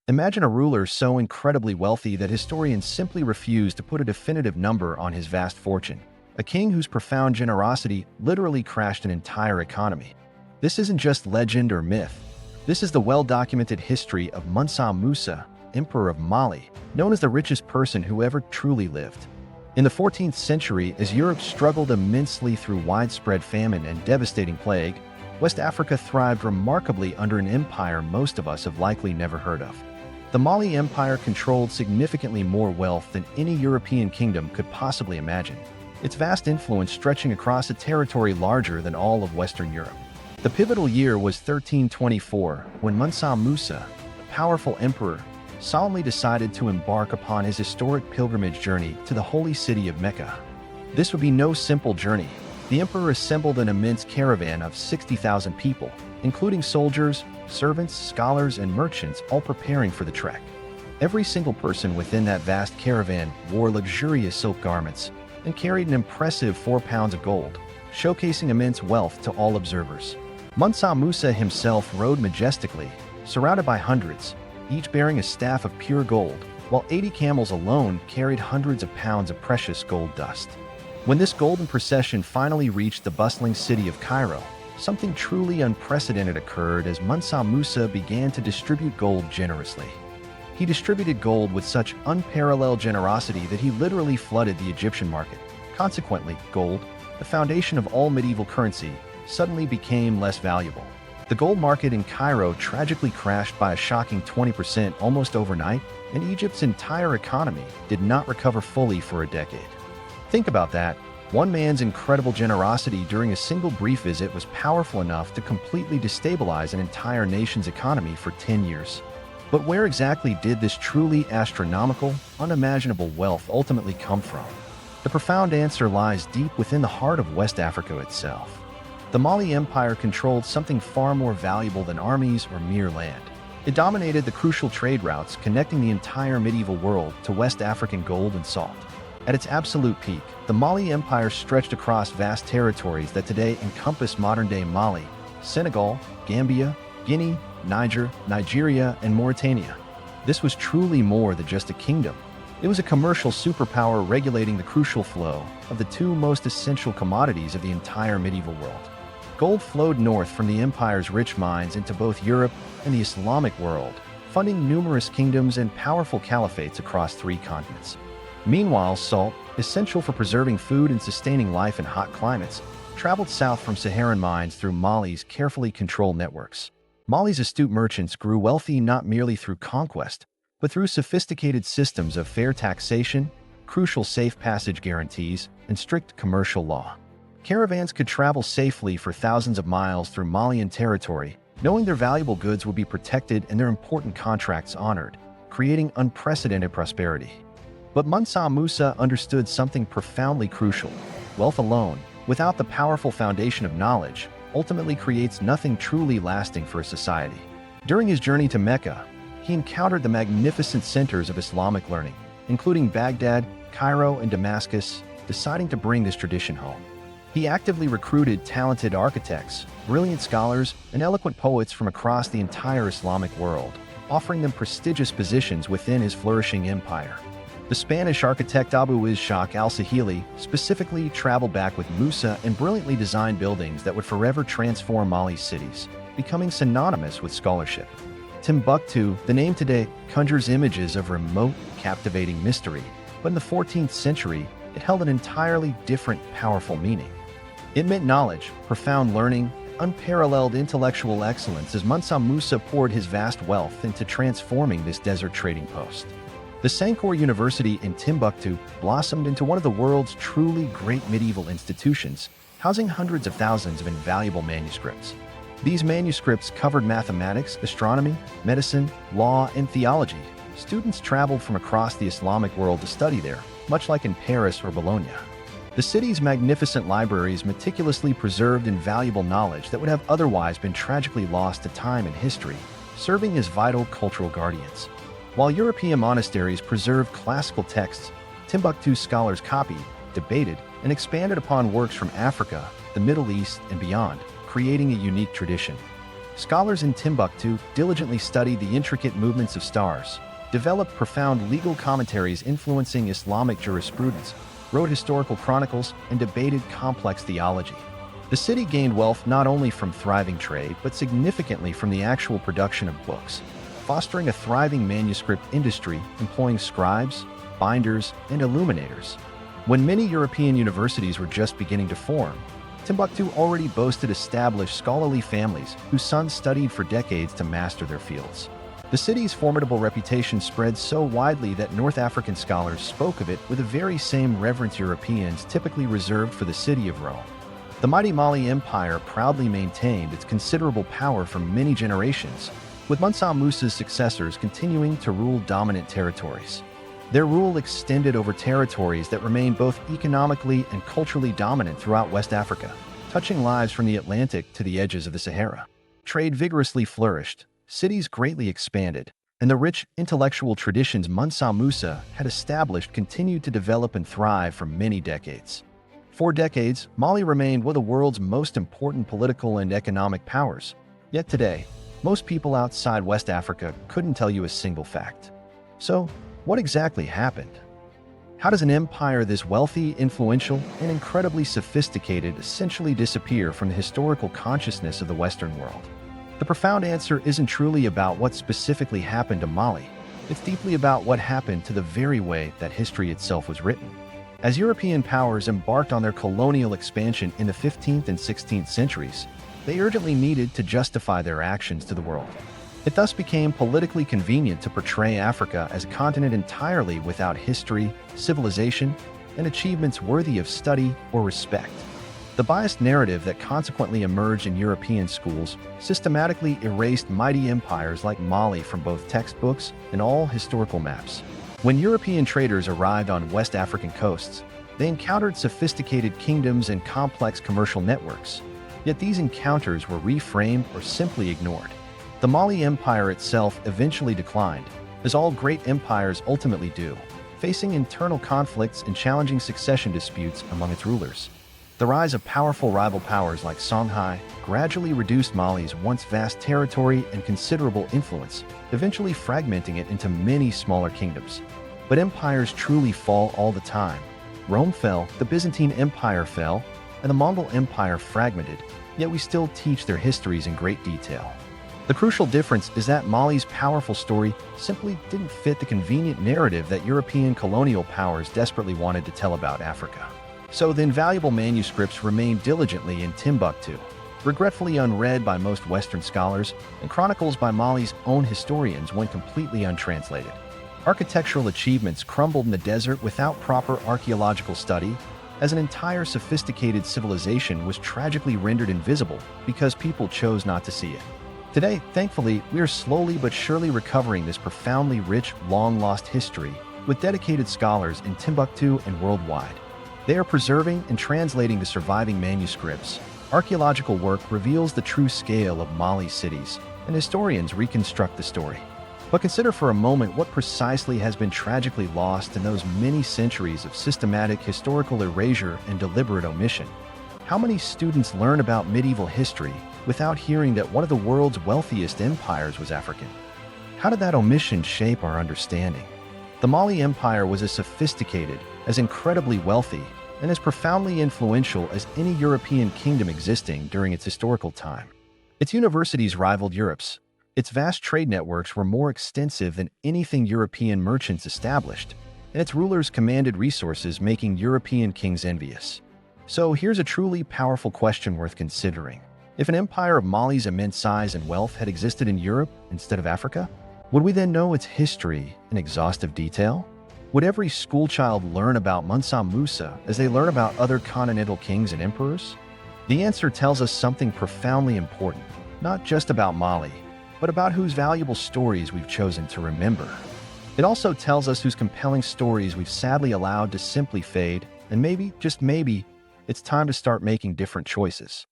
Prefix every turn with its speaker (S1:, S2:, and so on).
S1: Imagine a ruler so incredibly wealthy that historians simply refuse to put a definitive number on his vast fortune. A king whose profound generosity literally crashed an entire economy. This isn't just legend or myth. This is the well-documented history of Mansa Musa, Emperor of Mali, known as the richest person who ever truly lived. In the 14th century, as Europe struggled immensely through widespread famine and devastating plague, West Africa thrived remarkably under an empire most of us have likely never heard of. The Mali Empire controlled significantly more wealth than any European kingdom could possibly imagine, its vast influence stretching across a territory larger than all of Western Europe. The pivotal year was 1324, when Mansa Musa, a powerful emperor, solemnly decided to embark upon his historic pilgrimage journey to the holy city of Mecca. This would be no simple journey. The emperor assembled an immense caravan of 60,000 people, including soldiers, servants, scholars, and merchants, all preparing for the trek. Every single person within that vast caravan wore luxurious silk garments and carried an impressive 4 pounds of gold, showcasing immense wealth to all observers. Mansa Musa himself rode majestically, surrounded by hundreds, each bearing a staff of pure gold, while 80 camels alone carried hundreds of pounds of precious gold dust. When this golden procession finally reached the bustling city of Cairo, something truly unprecedented occurred as Mansa Musa began to distribute gold generously. He distributed gold with such unparalleled generosity that he literally flooded the Egyptian market. Consequently, gold, the foundation of all medieval currency, suddenly became less valuable. The gold market in Cairo tragically crashed by a shocking 20% almost overnight, and Egypt's entire economy did not recover fully for a decade. Think about that. One man's incredible generosity during a single brief visit was powerful enough to completely destabilize an entire nation's economy for 10 years. But where exactly did this truly astronomical, unimaginable wealth ultimately come from? The profound answer lies deep within the heart of West Africa itself. The Mali Empire controlled something far more valuable than armies or mere land. It dominated the crucial trade routes connecting the entire medieval world to West African gold and salt. At its absolute peak, the Mali Empire stretched across vast territories that today encompass modern-day Mali, Senegal, Gambia, Guinea, Niger, Nigeria, and Mauritania. This was truly more than just a kingdom. It was a commercial superpower regulating the crucial flow of the two most essential commodities of the entire medieval world. Gold flowed north from the empire's rich mines into both Europe and the Islamic world, funding numerous kingdoms and powerful caliphates across 3 continents. Meanwhile, salt, essential for preserving food and sustaining life in hot climates, traveled south from Saharan mines through Mali's carefully controlled networks. Mali's astute merchants grew wealthy not merely through conquest, but through sophisticated systems of fair taxation, crucial safe passage guarantees, and strict commercial law. Caravans could travel safely for thousands of miles through Malian territory, knowing their valuable goods would be protected and their important contracts honored, creating unprecedented prosperity. But Mansa Musa understood something profoundly crucial. Wealth alone, without the powerful foundation of knowledge, ultimately creates nothing truly lasting for a society. During his journey to Mecca, he encountered the magnificent centers of Islamic learning, including Baghdad, Cairo, and Damascus, deciding to bring this tradition home. He actively recruited talented architects, brilliant scholars, and eloquent poets from across the entire Islamic world, offering them prestigious positions within his flourishing empire. The Spanish architect Abu Ishaq al-Sahili specifically traveled back with Musa and brilliantly designed buildings that would forever transform Mali's cities, becoming synonymous with scholarship. Timbuktu, the name today, conjures images of remote, captivating mystery, but in the 14th century, it held an entirely different, powerful meaning. It meant knowledge, profound learning, unparalleled intellectual excellence as Mansa Musa poured his vast wealth into transforming this desert trading post. The Sankore University in Timbuktu blossomed into one of the world's truly great medieval institutions, housing hundreds of thousands of invaluable manuscripts. These manuscripts covered mathematics, astronomy, medicine, law, and theology. Students traveled from across the Islamic world to study there, much like in Paris or Bologna. The city's magnificent libraries meticulously preserved invaluable knowledge that would have otherwise been tragically lost to time and history, serving as vital cultural guardians. While European monasteries preserved classical texts, Timbuktu scholars copied, debated, and expanded upon works from Africa, the Middle East, and beyond, creating a unique tradition. Scholars in Timbuktu diligently studied the intricate movements of stars, developed profound legal commentaries influencing Islamic jurisprudence, wrote historical chronicles, and debated complex theology. The city gained wealth not only from thriving trade, but significantly from the actual production of books, fostering a thriving manuscript industry employing scribes, binders, and illuminators. When many European universities were just beginning to form, Timbuktu already boasted established scholarly families whose sons studied for decades to master their fields. The city's formidable reputation spread so widely that North African scholars spoke of it with the very same reverence Europeans typically reserved for the city of Rome. The mighty Mali Empire proudly maintained its considerable power for many generations, with Mansa Musa's successors continuing to rule dominant territories. Their rule extended over territories that remained both economically and culturally dominant throughout West Africa, touching lives from the Atlantic to the edges of the Sahara. Trade vigorously flourished, cities greatly expanded, and the rich intellectual traditions Mansa Musa had established continued to develop and thrive for many decades. For decades, Mali remained one of the world's most important political and economic powers. Yet today, most people outside West Africa couldn't tell you a single fact. So, what exactly happened? How does an empire this wealthy, influential, and incredibly sophisticated essentially disappear from the historical consciousness of the Western world? The profound answer isn't truly about what specifically happened to Mali. It's deeply about what happened to the very way that history itself was written. As European powers embarked on their colonial expansion in the 15th and 16th centuries, they urgently needed to justify their actions to the world. It thus became politically convenient to portray Africa as a continent entirely without history, civilization, and achievements worthy of study or respect. The biased narrative that consequently emerged in European schools systematically erased mighty empires like Mali from both textbooks and all historical maps. When European traders arrived on West African coasts, they encountered sophisticated kingdoms and complex commercial networks. Yet these encounters were reframed or simply ignored. The Mali Empire itself eventually declined, as all great empires ultimately do, facing internal conflicts and challenging succession disputes among its rulers. The rise of powerful rival powers like Songhai gradually reduced Mali's once vast territory and considerable influence, eventually fragmenting it into many smaller kingdoms. But empires truly fall all the time. Rome fell, the Byzantine Empire fell, and the Mongol Empire fragmented, yet we still teach their histories in great detail. The crucial difference is that Mali's powerful story simply didn't fit the convenient narrative that European colonial powers desperately wanted to tell about Africa. So the invaluable manuscripts remained diligently in Timbuktu, regretfully unread by most Western scholars, and chronicles by Mali's own historians went completely untranslated. Architectural achievements crumbled in the desert without proper archaeological study, as an entire sophisticated civilization was tragically rendered invisible because people chose not to see it. Today, thankfully, we are slowly but surely recovering this profoundly rich, long-lost history with dedicated scholars in Timbuktu and worldwide. They are preserving and translating the surviving manuscripts. Archaeological work reveals the true scale of Mali's cities, and historians reconstruct the story. But consider for a moment what precisely has been tragically lost in those many centuries of systematic historical erasure and deliberate omission. How many students learn about medieval history without hearing that one of the world's wealthiest empires was African? How did that omission shape our understanding? The Mali Empire was as sophisticated, as incredibly wealthy, and as profoundly influential as any European kingdom existing during its historical time. Its universities rivaled Europe's. Its vast trade networks were more extensive than anything European merchants established, and its rulers commanded resources making European kings envious. So here's a truly powerful question worth considering. If an empire of Mali's immense size and wealth had existed in Europe instead of Africa, would we then know its history in exhaustive detail? Would every schoolchild learn about Mansa Musa as they learn about other continental kings and emperors? The answer tells us something profoundly important, not just about Mali, but about whose valuable stories we've chosen to remember. It also tells us whose compelling stories we've sadly allowed to simply fade, and maybe, just maybe, it's time to start making different choices.